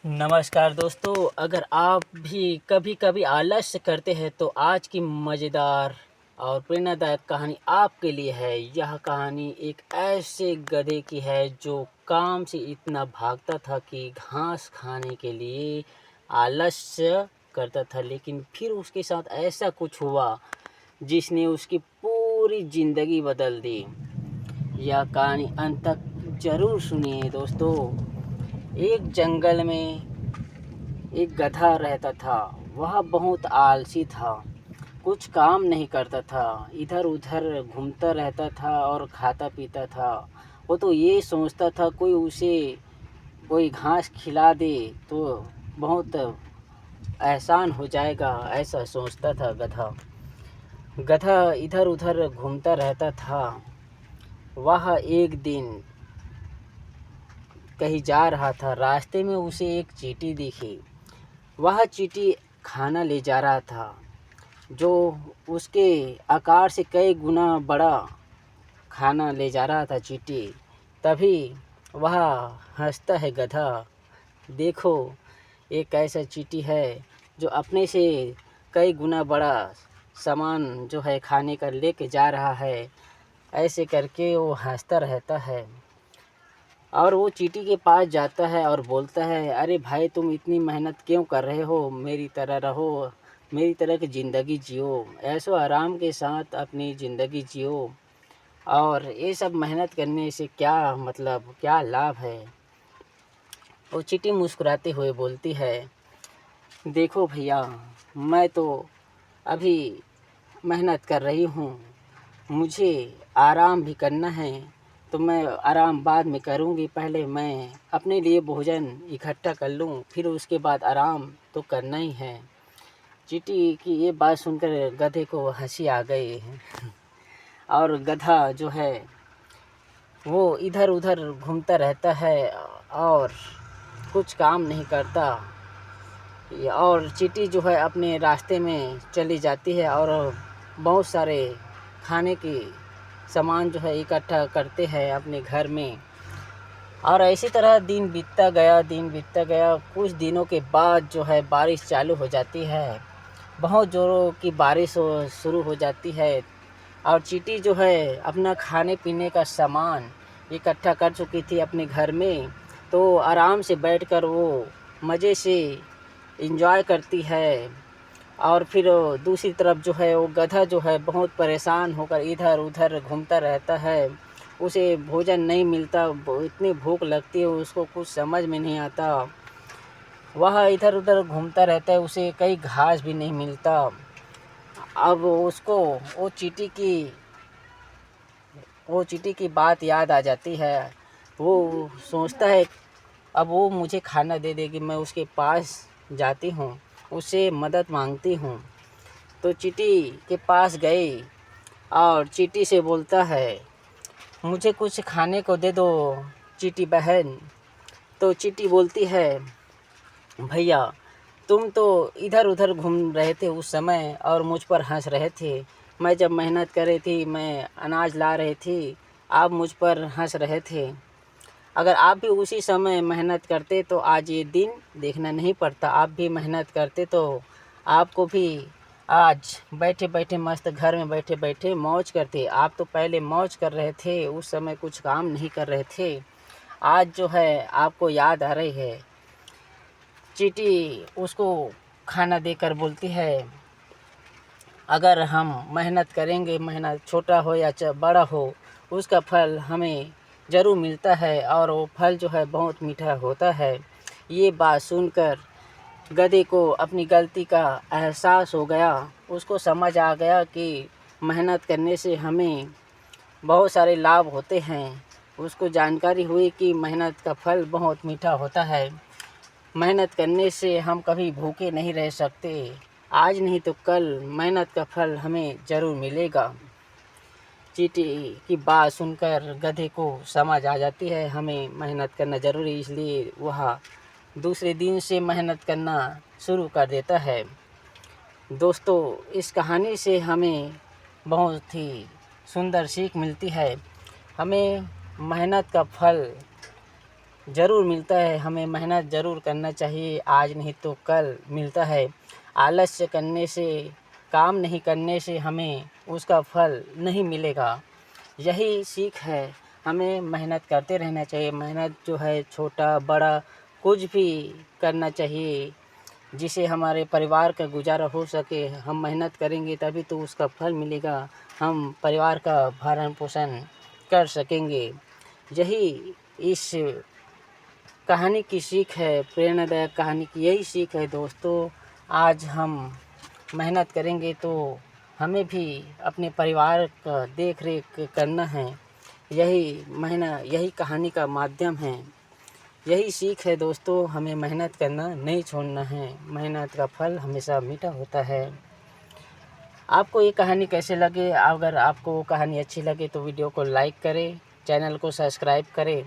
नमस्कार दोस्तों, अगर आप भी कभी कभी आलस्य करते हैं तो आज की मज़ेदार और प्रेरणादायक कहानी आपके लिए है। यह कहानी एक ऐसे गधे की है जो काम से इतना भागता था कि घास खाने के लिए आलस्य करता था, लेकिन फिर उसके साथ ऐसा कुछ हुआ जिसने उसकी पूरी ज़िंदगी बदल दी। यह कहानी अंत तक ज़रूर सुनिए दोस्तों। एक जंगल में एक गधा रहता था। वह बहुत आलसी था, कुछ काम नहीं करता था, इधर उधर घूमता रहता था और खाता पीता था। वो तो ये सोचता था कोई उसे कोई घास खिला दे तो बहुत एहसान हो जाएगा, ऐसा सोचता था गधा। गधा इधर उधर घूमता रहता था। वह एक दिन कहीं जा रहा था, रास्ते में उसे एक चींटी दिखी। वह चींटी खाना ले जा रहा था जो उसके आकार से कई गुना बड़ा खाना ले जा रहा था चींटी। तभी वह हंसता है गधा, देखो एक ऐसा चींटी है जो अपने से कई गुना बड़ा सामान जो है खाने का लेके जा रहा है। ऐसे करके वो हंसता रहता है और वो चींटी के पास जाता है और बोलता है, अरे भाई तुम इतनी मेहनत क्यों कर रहे हो, मेरी तरह रहो, मेरी तरह की ज़िंदगी जियो, ऐशो आराम के साथ अपनी ज़िंदगी जियो। और ये सब मेहनत करने से क्या मतलब, क्या लाभ है। वो चींटी मुस्कुराते हुए बोलती है, देखो भैया, मैं तो अभी मेहनत कर रही हूँ, मुझे आराम भी करना है, तो मैं आराम बाद में करूँगी। पहले मैं अपने लिए भोजन इकट्ठा कर लूँ, फिर उसके बाद आराम तो करना ही है। चींटी की ये बात सुनकर गधे को हंसी आ गई और गधा जो है वो इधर उधर घूमता रहता है और कुछ काम नहीं करता। और चींटी जो है अपने रास्ते में चली जाती है और बहुत सारे खाने की सामान जो है इकट्ठा करते हैं अपने घर में। और इसी तरह दिन बीतता गया। कुछ दिनों के बाद जो है बारिश चालू हो जाती है, बहुत ज़ोरों की बारिश शुरू हो जाती है। और चींटी जो है अपना खाने पीने का सामान इकट्ठा कर चुकी थी अपने घर में, तो आराम से बैठकर वो मज़े से एंजॉय करती है। और फिर दूसरी तरफ जो है वो गधा जो है बहुत परेशान होकर इधर उधर घूमता रहता है। उसे भोजन नहीं मिलता, इतनी भूख लगती है उसको, कुछ समझ में नहीं आता। वह इधर उधर घूमता रहता है, उसे कहीं घास भी नहीं मिलता। अब उसको वो चींटी की बात याद आ जाती है। वो सोचता है अब वो मुझे खाना दे देगी, मैं उसके पास जाती हूँ, उससे मदद मांगती हूँ। तो चींटी के पास गई और चींटी से बोलता है, मुझे कुछ खाने को दे दो चींटी बहन। तो चींटी बोलती है, भैया तुम तो इधर उधर घूम रहे थे उस समय और मुझ पर हंस रहे थे। मैं जब मेहनत कर रही थी, मैं अनाज ला रही थी, आप मुझ पर हंस रहे थे। अगर आप भी उसी समय मेहनत करते तो आज ये दिन देखना नहीं पड़ता। आप भी मेहनत करते तो आपको भी आज बैठे बैठे मस्त घर में बैठे बैठे मौज करते। आप तो पहले मौज कर रहे थे, उस समय कुछ काम नहीं कर रहे थे, आज जो है आपको याद आ रही है। चींटी उसको खाना देकर बोलती है, अगर हम मेहनत करेंगे, मेहनत छोटा हो या बड़ा हो, उसका फल हमें ज़रूर मिलता है और वो फल जो है बहुत मीठा होता है। ये बात सुनकर गधे को अपनी गलती का एहसास हो गया। उसको समझ आ गया कि मेहनत करने से हमें बहुत सारे लाभ होते हैं। उसको जानकारी हुई कि मेहनत का फल बहुत मीठा होता है। मेहनत करने से हम कभी भूखे नहीं रह सकते। आज नहीं तो कल मेहनत का फल हमें ज़रूर मिलेगा। चींटी की बात सुनकर गधे को समझ आ जाती है हमें मेहनत करना ज़रूरी, इसलिए वह दूसरे दिन से मेहनत करना शुरू कर देता है। दोस्तों, इस कहानी से हमें बहुत ही सुंदर सीख मिलती है। हमें मेहनत का फल ज़रूर मिलता है। हमें मेहनत ज़रूर करना चाहिए, आज नहीं तो कल मिलता है। आलस्य करने से, काम नहीं करने से हमें उसका फल नहीं मिलेगा। यही सीख है, हमें मेहनत करते रहना चाहिए। मेहनत जो है छोटा बड़ा कुछ भी करना चाहिए, जिससे हमारे परिवार का गुजारा हो सके। हम मेहनत करेंगे तभी तो उसका फल मिलेगा, हम परिवार का भरण पोषण कर सकेंगे। यही इस कहानी की सीख है, प्रेरणादायक कहानी की यही सीख है दोस्तों। आज हम मेहनत करेंगे तो हमें भी अपने परिवार का देख रेख करना है। यही कहानी का माध्यम है, यही सीख है दोस्तों। हमें मेहनत करना नहीं छोड़ना है, मेहनत का फल हमेशा मीठा होता है। आपको ये कहानी कैसे लगे? अगर आपको वो कहानी अच्छी लगे तो वीडियो को लाइक करें, चैनल को सब्सक्राइब करें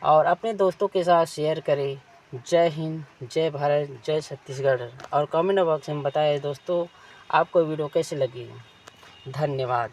और अपने दोस्तों के साथ शेयर करें। जय हिंद, जय भारत, जय छत्तीसगढ़। और कमेंट बॉक्स में बताएं दोस्तों आपको वीडियो कैसे लगी। धन्यवाद।